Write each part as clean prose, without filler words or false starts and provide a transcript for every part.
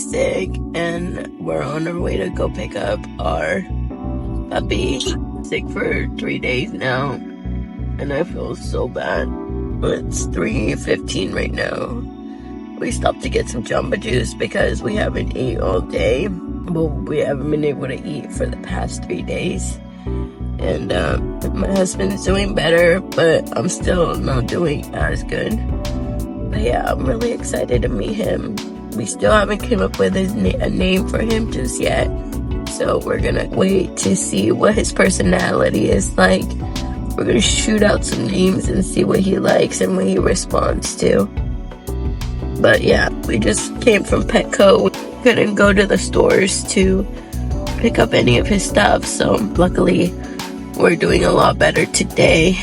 sick, and we're on our way to go pick up our puppy. Sick for 3 days now, and I feel so bad. It's 3:15 right now. We stopped to get some Jamba Juice because we haven't ate all day. Well, we haven't been able to eat for the past 3 days. And my husband's doing better, but I'm still not doing as good. But yeah, I'm really excited to meet him. We still haven't come up with a name for him just yet. So we're gonna wait to see what his personality is like. We're gonna shoot out some names and see what he likes and what he responds to. But yeah, we just came from Petco. We couldn't go to the stores to pick up any of his stuff, so luckily we're doing a lot better today.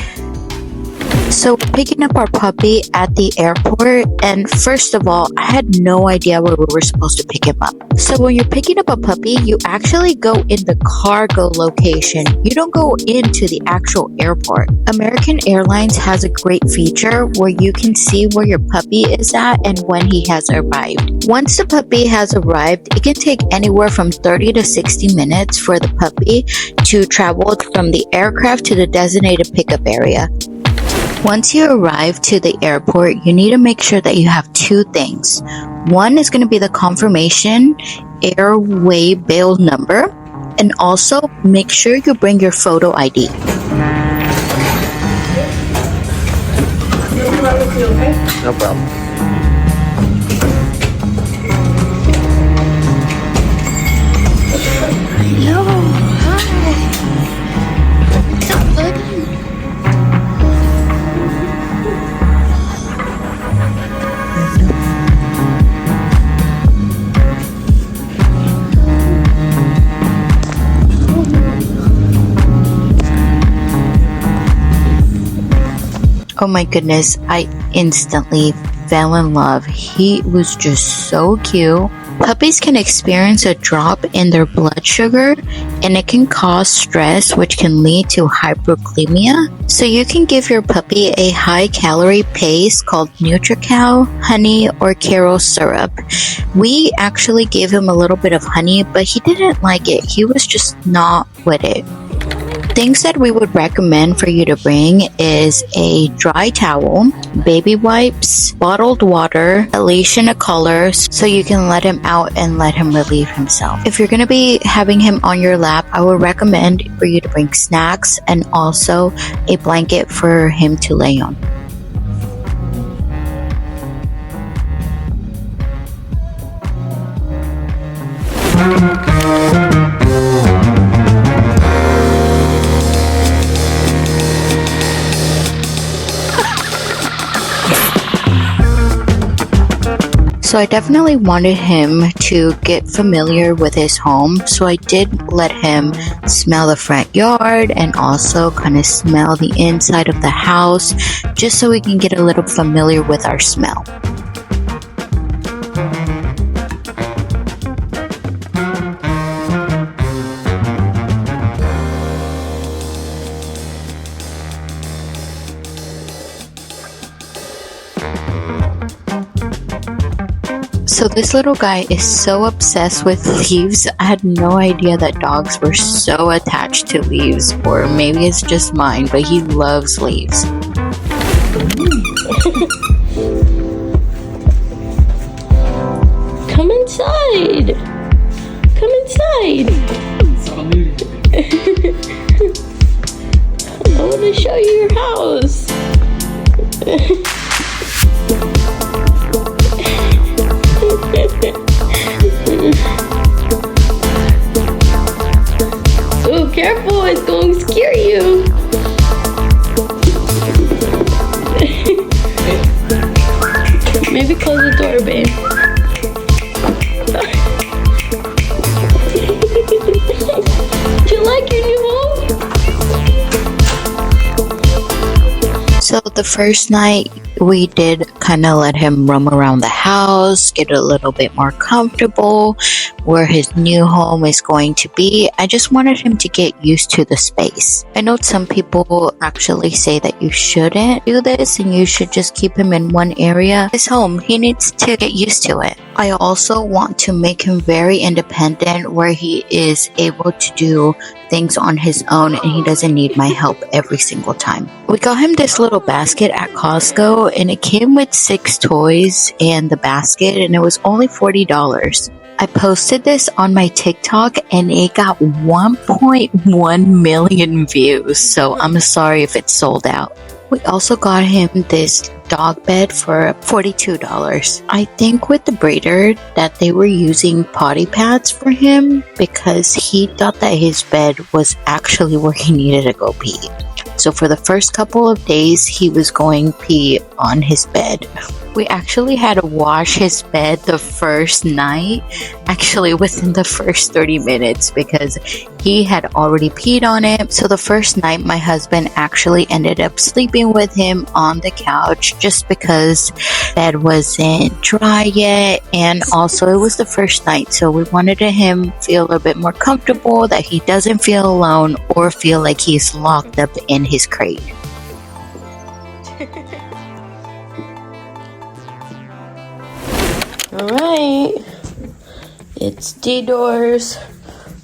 So we're picking up our puppy at the airport, and first of all, I had no idea where we were supposed to pick him up. So when you're picking up a puppy, you actually go in the cargo location. You don't go into the actual airport. American Airlines has a great feature where you can see where your puppy is at and when he has arrived. Once the puppy has arrived, it can take anywhere from 30 to 60 minutes for the puppy to travel from the aircraft to the designated pickup area. Once you arrive to the airport, you need to make sure that you have two things. One is going to be the confirmation airway bail number, and also make sure you bring your photo ID. No problem. Hello, hi. So good. Oh my goodness, I instantly fell in love. He was just so cute. Puppies can experience a drop in their blood sugar, and it can cause stress, which can lead to hyperglycemia. So you can give your puppy a high-calorie paste called NutriCal, honey, or Karo syrup. We actually gave him a little bit of honey, but he didn't like it. He was just not with it. Things that we would recommend for you to bring is a dry towel, baby wipes, bottled water, a leash and a collar so you can let him out and let him relieve himself. If you're going to be having him on your lap, I would recommend for you to bring snacks and also a blanket for him to lay on. So I definitely wanted him to get familiar with his home, so I did let him smell the front yard and also kind of smell the inside of the house, just so we can get a little familiar with our smell. So this little guy is so obsessed with leaves. I had no idea that dogs were so attached to leaves, or maybe it's just mine, but he loves leaves. Come inside. Come inside. I want to show you your house. So careful, it's going to scare you. Maybe close the door, babe. Do you like your new home? So the first night we did kind of let him roam around the house, get a little bit more comfortable where his new home is going to be. I just wanted him to get used to the space. I know some people actually say that you shouldn't do this and you should just keep him in one area. His home, he needs to get used to it. I also want to make him very independent where he is able to do things on his own and he doesn't need my help every single time. We got him this little basket at Costco and it came with 6 toys and the basket and it was only $40. I posted this on my TikTok and it got 1.1 million views, so I'm sorry if it's sold out. We also got him this dog bed for $42. I think with the breeder that they were using potty pads for him because he thought that his bed was actually where he needed to go pee. So for the first couple of days, he was going pee on his bed. We actually had to wash his bed the first night, actually within the first 30 minutes because he had already peed on it. So the first night, my husband actually ended up sleeping with him on the couch just because bed wasn't dry yet. And also it was the first night, so we wanted him feel a bit more comfortable, that he doesn't feel alone or feel like he's locked up in his crate. Alright, it's D-Door's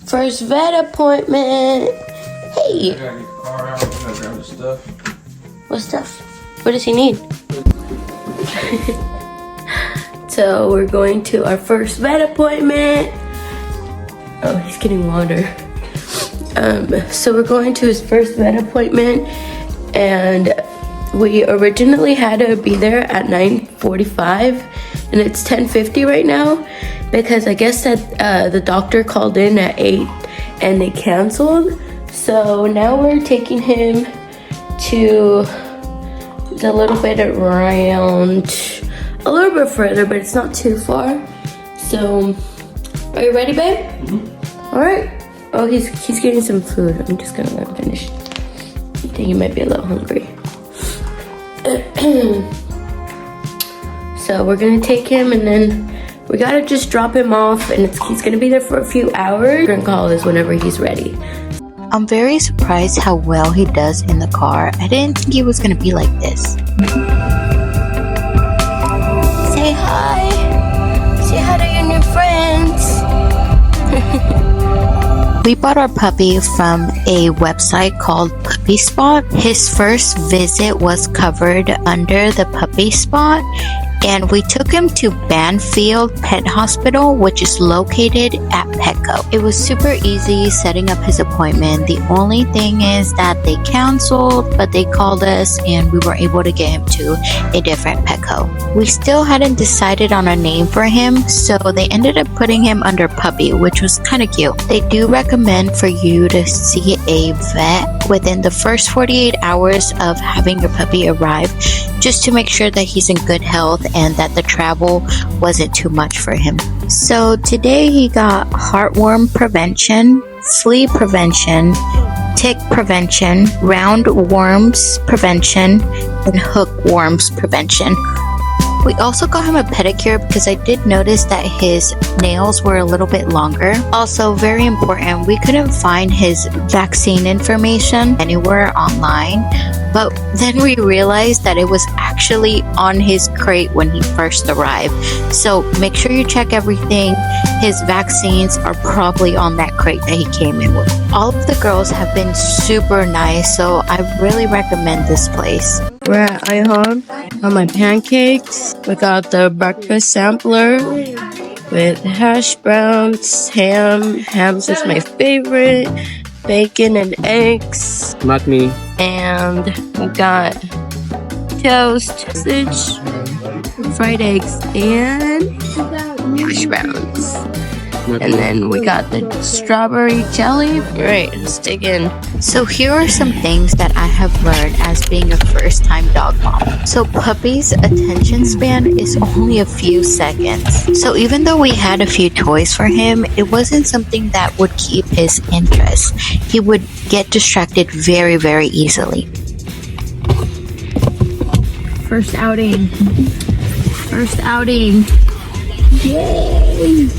first vet appointment. Hey! I gotta get the car out, I gotta grab the stuff. What stuff? What does he need? So we're going to our first vet appointment. Oh, he's getting water. So we're going to his first vet appointment and we originally had to be there at 9:45 and it's 10:50 right now because I guess that the doctor called in at 8 and they canceled. So now we're taking him to a little bit around, a little bit further, but it's not too far. So, are you ready, babe? Mm-hmm. All right. Oh, he's getting some food. I'm just gonna let him finish. I think he might be a little hungry. So we're gonna take him and then we gotta just drop him off and he's gonna be there for a few hours. We're gonna call us whenever he's ready. I'm very surprised how well he does in the car. I didn't think he was gonna be like this. Say hi. Say hi to your new friends. We bought our puppy from a website called Puppy Spot. His first visit was covered under the Puppy Spot, and we took him to Banfield Pet Hospital, which is located at Petco. It was super easy setting up his appointment. The only thing is that they canceled, but they called us and we were able to get him to a different Petco. We still hadn't decided on a name for him, so they ended up putting him under Puppy, which was kind of cute. They do recommend for you to see a vet within the first 48 hours of having your puppy arrive, just to make sure that he's in good health and that the travel wasn't too much for him. So today he got heartworm prevention, flea prevention, tick prevention, roundworms prevention, and hookworms prevention. We also got him a pedicure because I did notice that his nails were a little bit longer. Also, very important, we couldn't find his vaccine information anywhere online, but then we realized that it was actually on his crate when he first arrived. So make sure you check everything. His vaccines are probably on that crate that he came in with. All of the girls have been super nice, so I really recommend this place. We're at IHOP on my pancakes. We got the breakfast sampler with hash browns, ham. Ham's is my favorite. Bacon and eggs. Not me. And we got toast, sausage, fried eggs, and hash browns. And then we got the strawberry jelly. Alright, let's dig in. So here are some things that I have learned as being a first-time dog mom. So puppy's attention span is only a few seconds. So even though we had a few toys for him, it wasn't something that would keep his interest. He would get distracted very, very easily. First outing. First outing. Yay!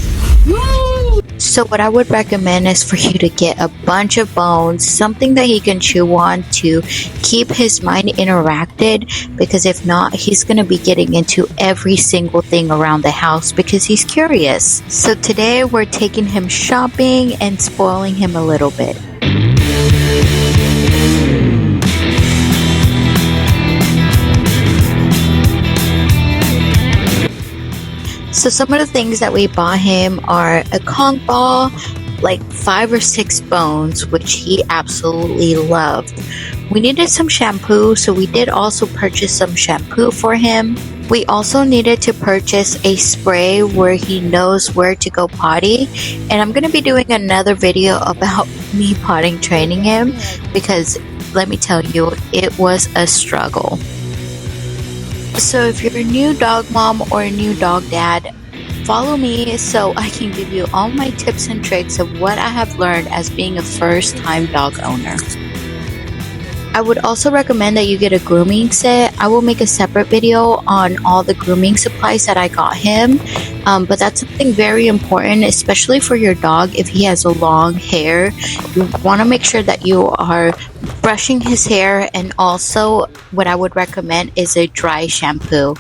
Woo! So what I would recommend is for you to get a bunch of bones, something that he can chew on to keep his mind interacted, because if not, he's going to be getting into every single thing around the house because he's curious. So today we're taking him shopping and spoiling him a little bit. So some of the things that we bought him are a Kong ball, like 5 or 6 bones, which he absolutely loved. We needed some shampoo, so we did also purchase some shampoo for him. We also needed to purchase a spray where he knows where to go potty. And I'm going to be doing another video about me potty training him, because let me tell you, it was a struggle. So if you're a new dog mom or a new dog dad, follow me so I can give you all my tips and tricks of what I have learned as being a first-time dog owner. I would also recommend that you get a grooming set. I will make a separate video on all the grooming supplies that I got him. But that's something very important, especially for your dog. If he has a long hair, you want to make sure that you are brushing his hair, and also what I would recommend is a dry shampoo.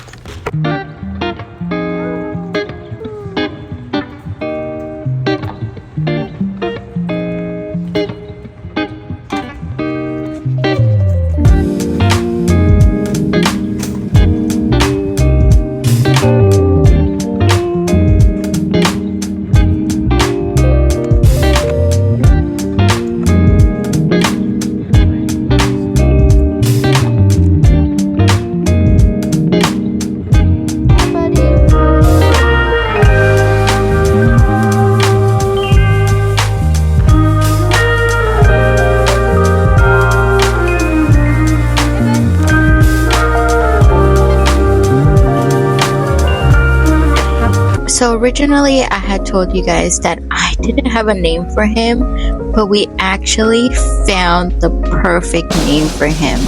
So originally I had told you guys that I didn't have a name for him, but we actually found the perfect name for him.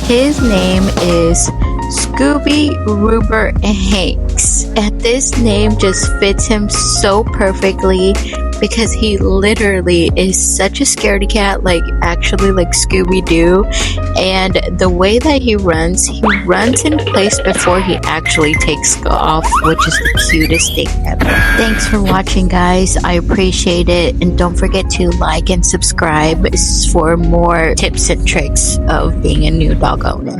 His name is Scooby Ruber Hanks, and this name just fits him so perfectly because he literally is such a scaredy cat, like actually like Scooby-Doo. And the way that he runs in place before he actually takes off, which is the cutest thing ever. Thanks for watching, guys. I appreciate it, and don't forget to like and subscribe for more tips and tricks of being a new dog owner.